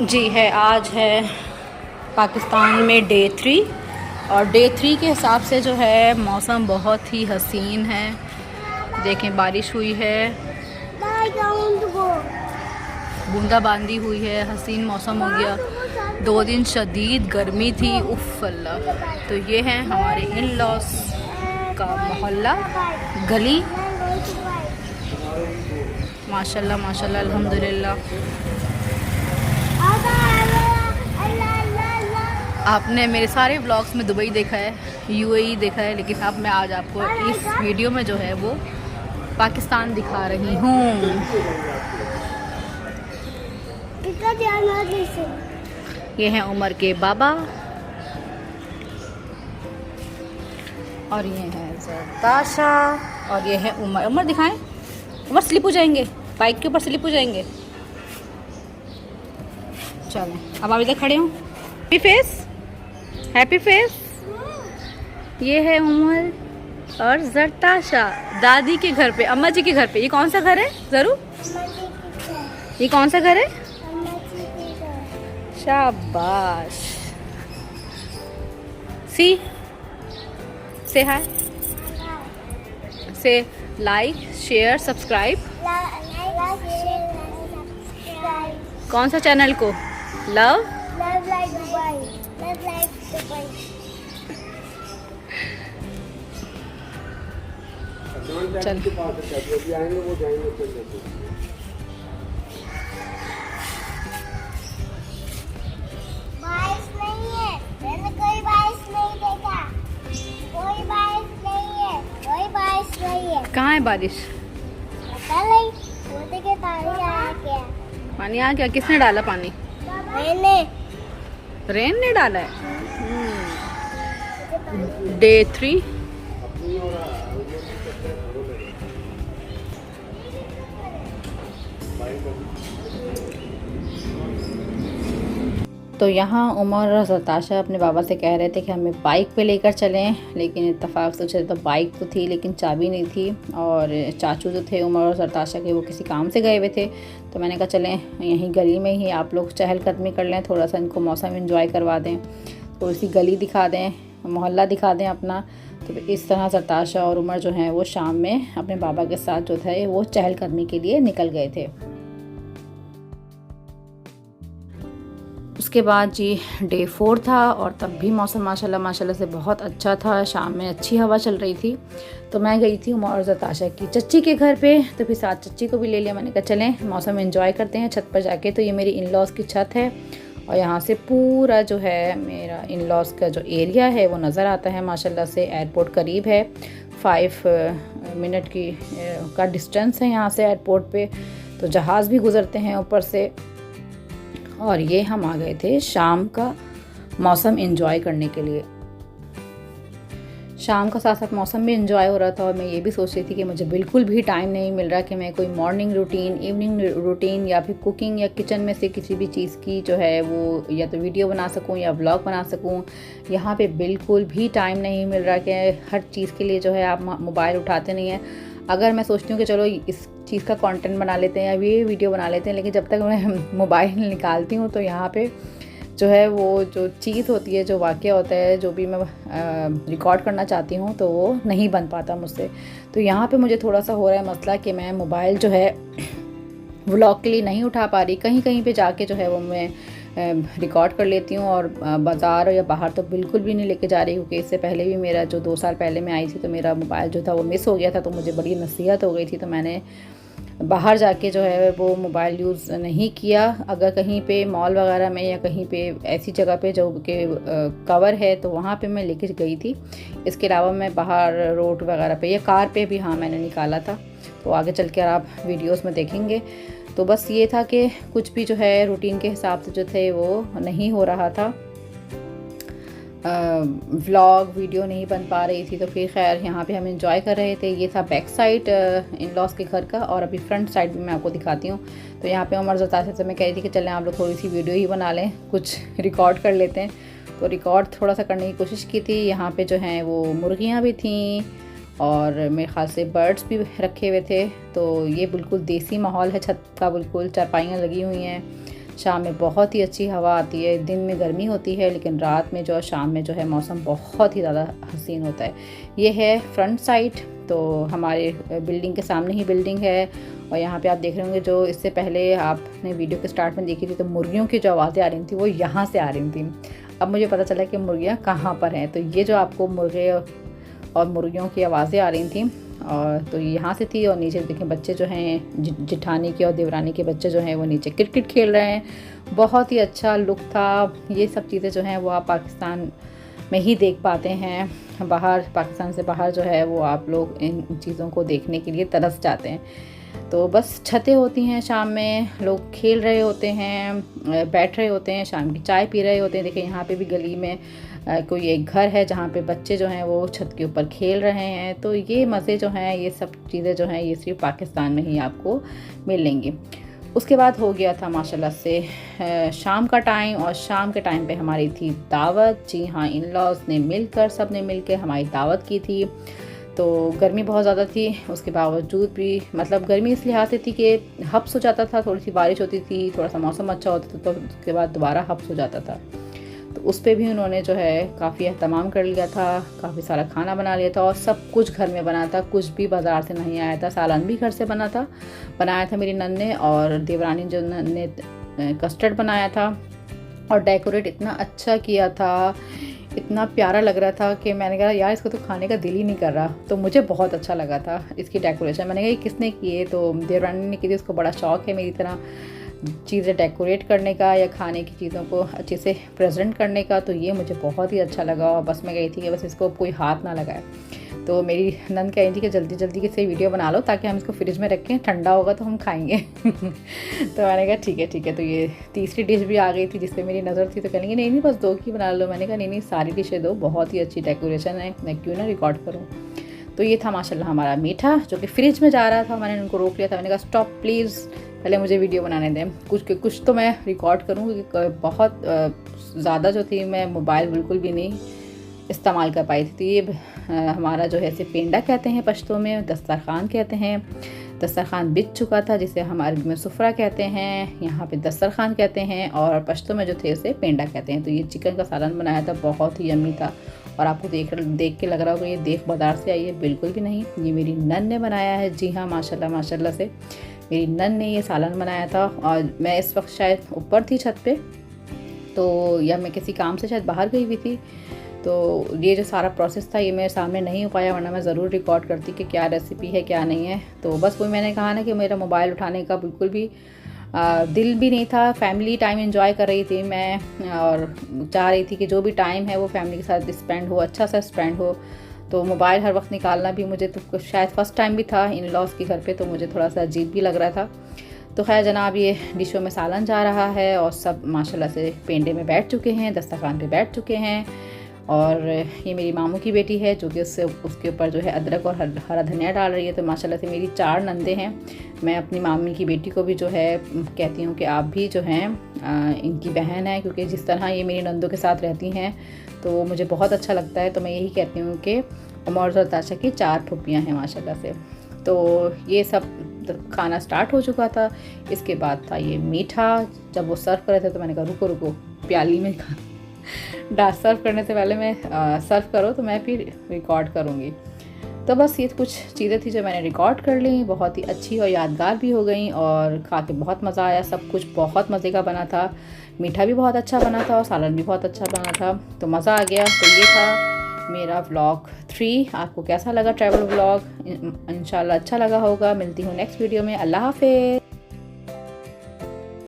जी है, आज है पाकिस्तान में डे 3 और डे 3 के हिसाब से जो है मौसम बहुत ही हसीन है। देखें, बारिश हुई है, बूंदाबांदी हुई है, हसीन मौसम हो गया। 2 दिन शदीद गर्मी थी, उफ़ अल्लाह। तो ये है हमारे इन लॉस का मोहल्ला, गली। माशाल्लाह माशाल्लाह, अल्हम्दुलिल्लाह। आपने मेरे सारे व्लॉग्स में दुबई देखा है, यूएई देखा है, लेकिन अब मैं आज आपको इस वीडियो में जो है वो पाकिस्तान दिखा रही हूँ। ये हैं उमर के बाबा और ये है ज़रताशा और ये है उमर। उमर दिखाएं, उमर स्लिप हो जाएंगे, बाइक के ऊपर स्लिप हो जाएंगे। चलें, अब आप इधर खड़े हो। Happy face, happy face. ये है उमर और ज़रताशा दादी के घर पे, अम्मा जी के घर पे। ये कौन सा घर है ज़रूर? ये कौन सा घर है? शाबाश। सी से हाय, से लाइक शेयर सब्सक्राइब। कौन सा चैनल को? Love like Dubai, love like Dubai. चल बारिश नहीं है, मैंने कोई बारिश नहीं देखा, कोई बारिश नहीं है, कोई बारिश नहीं है। कहाँ है बारिश? पता नहीं, मोदी के पानी आया क्या? पानी आ गया? किसने डाला पानी? मैंने। रेन ने डाला है। डे 3 तो यहाँ उमर और ज़रताशा अपने बाबा से कह रहे थे कि हमें बाइक पे लेकर चलें, लेकिन इत्तेफाक से चले तो बाइक तो थी लेकिन चाबी नहीं थी। और चाचू जो थे उमर और ज़रताशा के, वो किसी काम से गए हुए थे। तो मैंने कहा चलें यहीं गली में ही आप लोग चहलकदमी कर लें, थोड़ा सा इनको मौसम एंजॉय करवा दें, थोड़ी सी गली दिखा दें, मोहल्ला दिखा दें अपना। तो इस तरह ज़रताशा और उमर जो हैं वो शाम में अपने बाबा के साथ जो थे वो चहलकदमी के लिए निकल गए थे। उसके बाद जी डे 4 था और तब भी मौसम माशाल्लाह माशाल्लाह से बहुत अच्छा था। शाम में अच्छी हवा चल रही थी। तो मैं गई थी उमर और ज़रताशा की चच्ची के घर पे, तो फिर साथ चच्ची को भी ले लिया। मैंने कहा चलें मौसम एंजॉय करते हैं छत पर जाके। तो ये मेरी इन लॉज़ की छत है और यहाँ से पूरा जो है मेरा इन लॉज़ का जो एरिया है वो नज़र आता है माशाल्लाह से। एयरपोर्ट करीब है, 5 मिनट की का डिस्टेंस है यहाँ से एयरपोर्ट पे। तो जहाज़ भी गुज़रते हैं ऊपर से। और ये हम आ गए थे शाम का मौसम एंजॉय करने के लिए। शाम का साथ साथ मौसम भी एंजॉय हो रहा था और मैं ये भी सोच रही थी कि मुझे बिल्कुल भी टाइम नहीं मिल रहा कि मैं कोई मॉर्निंग रूटीन, इवनिंग रूटीन या फिर कुकिंग या किचन में से किसी भी चीज़ की जो है वो या तो वीडियो बना सकूं या व्लॉग बना सकूं। यहाँ पे बिल्कुल भी टाइम नहीं मिल रहा कि हर चीज़ के लिए जो है आप मोबाइल उठाते नहीं हैं। अगर मैं सोचती हूँ कि चलो इस चीज़ का कंटेंट बना लेते हैं या ये वीडियो बना लेते हैं, लेकिन जब तक मैं मोबाइल निकालती हूँ तो यहाँ पे जो है वो जो चीज़ होती है, जो वाक़या होता है, जो भी मैं रिकॉर्ड करना चाहती हूँ तो वो नहीं बन पाता मुझसे। तो यहाँ पे मुझे थोड़ा सा हो रहा है मसला कि मैं मोबाइल जो है व्लॉग के लिए नहीं उठा पा रही। कहीं कहीं पे जाके जो है वो मैं रिकॉर्ड कर लेती हूँ और बाज़ार या बाहर तो बिल्कुल भी नहीं लेके जा रही, क्योंकि इससे पहले भी मेरा जो 2 साल पहले मैं आई थी तो मेरा मोबाइल जो था वो मिस हो गया था। तो मुझे बड़ी नसीहत हो गई थी, तो मैंने बाहर जाके जो है वो मोबाइल यूज़ नहीं किया। अगर कहीं पे मॉल वगैरह में या कहीं पे ऐसी जगह पे जो के कवर है तो वहाँ पे मैं लेके गई थी। इसके अलावा मैं बाहर रोड वगैरह पे या कार पे भी हाँ मैंने निकाला था। तो आगे चल कर आप वीडियोस में देखेंगे। तो बस ये था कि कुछ भी जो है रूटीन के हिसाब से जो थे वो नहीं हो रहा था, व्लॉग वीडियो नहीं बन पा रही थी। तो फिर खैर यहाँ पे हम एंजॉय कर रहे थे। ये था बैक साइड इन लॉज के घर का और अभी फ्रंट साइड भी मैं आपको दिखाती हूँ। तो यहाँ पे उमर ज़रताशा से मैं कह रही थी कि चलें आप लोग थोड़ी सी वीडियो ही बना लें, कुछ रिकॉर्ड कर लेते हैं। तो रिकॉर्ड थोड़ा सा करने की कोशिश की थी। यहाँ पे जो हैं वो मुर्गियाँ भी थीं और मेरे ख़्याल से बर्ड्स भी रखे हुए थे। तो ये बिल्कुल देसी माहौल है, छत का बिल्कुल चारपाइयाँ लगी हुई हैं, शाम में बहुत ही अच्छी हवा आती है। दिन में गर्मी होती है लेकिन रात में जो शाम में जो है मौसम बहुत ही ज़्यादा हसीन होता है। ये है फ्रंट साइड, तो हमारे बिल्डिंग के सामने ही बिल्डिंग है। और यहाँ पे आप देख रहे होंगे, जो इससे पहले आपने वीडियो के स्टार्ट में देखी थी तो मुर्गियों की जो आवाज़ें आ रही थी वो यहाँ से आ रही थी। अब मुझे पता चला कि मुर्गियाँ कहाँ पर हैं। तो ये जो आपको मुर्गे और मुर्गियों की आवाज़ें आ रही थी और तो यहाँ से थी। और नीचे देखें बच्चे जो हैं जिठानी के और देवरानी के बच्चे जो हैं वो नीचे क्रिकेट खेल रहे हैं। बहुत ही अच्छा लुक था। ये सब चीज़ें जो हैं वो आप पाकिस्तान में ही देख पाते हैं। बाहर, पाकिस्तान से बाहर जो है वो आप लोग इन चीज़ों को देखने के लिए तरस जाते हैं। तो बस छतें होती हैं, शाम में लोग खेल रहे होते हैं, बैठ रहे होते हैं, शाम की चाय पी रहे होते हैं। देखिए यहाँ पे भी गली में कोई एक घर है जहाँ पे बच्चे जो हैं वो छत के ऊपर खेल रहे हैं। तो ये मज़े जो हैं, ये सब चीज़ें जो हैं ये सिर्फ पाकिस्तान में ही आपको मिलेंगी। उसके बाद हो गया था माशाल्लाह से शाम का टाइम, और शाम के टाइम पे हमारी थी दावत। जी हाँ, इन लॉज ने मिलकर, सब ने मिलकर हमारी दावत की थी। तो गर्मी बहुत ज़्यादा थी, उसके बावजूद भी, मतलब गर्मी इस लिहाज से थी कि हब्स हो जाता था, थोड़ी सी बारिश होती थी, थोड़ा सा मौसम अच्छा होता था तो उसके बाद दोबारा हब्स हो जाता था। तो उस पर भी उन्होंने जो है काफ़ी एहतमाम कर लिया था, काफ़ी सारा खाना बना लिया था और सब कुछ घर में बना था, कुछ भी बाज़ार से नहीं आया था। सालन भी घर से बनाया था मेरी नन ने, और देवरानी जो ने कस्टर्ड बनाया था। और डेकोरेट इतना अच्छा किया था, इतना प्यारा लग रहा था कि मैंने कहा यार इसको तो खाने का दिल ही नहीं कर रहा। तो मुझे बहुत अच्छा लगा था इसकी डेकोरेशन। मैंने कहा ये किसने की है, तो देवरानी ने की थी। उसको बड़ा शौक़ है मेरी तरह चीज़ें डेकोरेट करने का या खाने की चीज़ों को अच्छे से प्रेजेंट करने का। तो ये मुझे बहुत ही अच्छा लगा और बस मैं गई थी कि बस इसको कोई हाथ ना लगाए। तो मेरी नंद कह रही थी कि जल्दी जल्दी से वीडियो बना लो ताकि हम इसको फ्रिज में रखें, ठंडा होगा तो हम खाएंगे। तो मैंने कहा ठीक है ठीक है। तो ये तीसरी डिश भी आ गई थी जिस पे मेरी नज़र थी। तो कहेंगे नहीं बस 2 की बना लो। मैंने कहा नहीं सारी डिशें दो, बहुत ही अच्छी डेकोरेशन है, मैं क्यों ना रिकॉर्ड करूँ। तो ये था माशाल्लाह हमारा मीठा जो कि फ्रिज में जा रहा था। मैंने उनको रोक लिया था, मैंने कहा स्टॉप प्लीज़, पहले मुझे वीडियो बनाने दें, कुछ तो मैं रिकॉर्ड करूँ, क्योंकि बहुत ज़्यादा जो थी मैं मोबाइल बिल्कुल भी नहीं इस्तेमाल कर पाई थी। तो ये हमारा जो है इसे पेंडा कहते हैं पश्तो में, दस्तरखान कहते हैं। दस्तरखान बिछ चुका था जिसे हम अरबी में सुफरा कहते हैं, यहाँ पे दस्तरखान कहते हैं, और पश्तो में जो थे उसे पेंडा कहते हैं। तो ये चिकन का सालन बनाया था, बहुत ही यम्मी था। और आपको देख के लग रहा होगा ये देख बाज़ार से आई है, बिल्कुल भी नहीं, ये मेरी नन ने बनाया है। जी हाँ, माशाल्लाह माशाल्लाह से मेरी नन ने ये सालन बनाया था। और मैं इस वक्त शायद ऊपर थी छत पे, तो या मैं किसी काम से शायद बाहर गई हुई थी। तो ये जो सारा प्रोसेस था ये मेरे सामने नहीं हो पाया, वरना मैं ज़रूर रिकॉर्ड करती कि क्या रेसिपी है क्या नहीं है। तो बस वही मैंने कहा ना कि मेरा मोबाइल उठाने का बिल्कुल भी दिल भी नहीं था। फैमिली टाइम एंजॉय कर रही थी मैं, और चाह रही थी कि जो भी टाइम है वो फैमिली के साथ स्पेंड हो, अच्छा सा स्पेंड हो। तो मोबाइल हर वक्त निकालना भी मुझे तो शायद फ़र्स्ट टाइम भी था इन लॉज के घर पे, तो मुझे थोड़ा सा अजीब भी लग रहा था। तो खैर जनाब, ये डिशों में सालन जा रहा है और सब माशाल्लाह से पेंडे में बैठ चुके हैं, दस्तरखान पे बैठ चुके हैं। और ये मेरी मामू की बेटी है जो कि उसके ऊपर जो है अदरक और हरा धनिया डाल रही है। तो माशाल्लाह से मेरी 4 नंदे हैं। मैं अपनी मामी की बेटी को भी जो है कहती हूँ कि आप भी जो हैं इनकी बहन है, क्योंकि जिस तरह ये मेरी नंदों के साथ रहती हैं तो मुझे बहुत अच्छा लगता है। तो मैं यही कहती हूँ कि उमर और ताशा की 4 फुप्पियाँ हैं माशाल्लाह से। तो ये सब खाना स्टार्ट हो चुका था। इसके बाद था ये मीठा। जब वो सर्व कर रहे थे तो मैंने कहा रुको प्याली में सर्व करने से पहले मैं सर्व करो तो मैं फिर रिकॉर्ड करूँगी। तो बस ये कुछ चीज़ें थी जो मैंने रिकॉर्ड कर ली, बहुत ही अच्छी और यादगार भी हो गई, और खा के बहुत मज़ा आया। सब कुछ बहुत मज़े का बना था, मीठा भी बहुत अच्छा बना था और सालन भी बहुत अच्छा बना था, तो मज़ा आ गया। तो ये था मेरा व्लॉग 3। आपको कैसा लगा ट्रैवल व्लॉग? इंशाल्लाह अच्छा लगा होगा। मिलती हूँ नेक्स्ट वीडियो में। अल्लाह हाफ़िज़।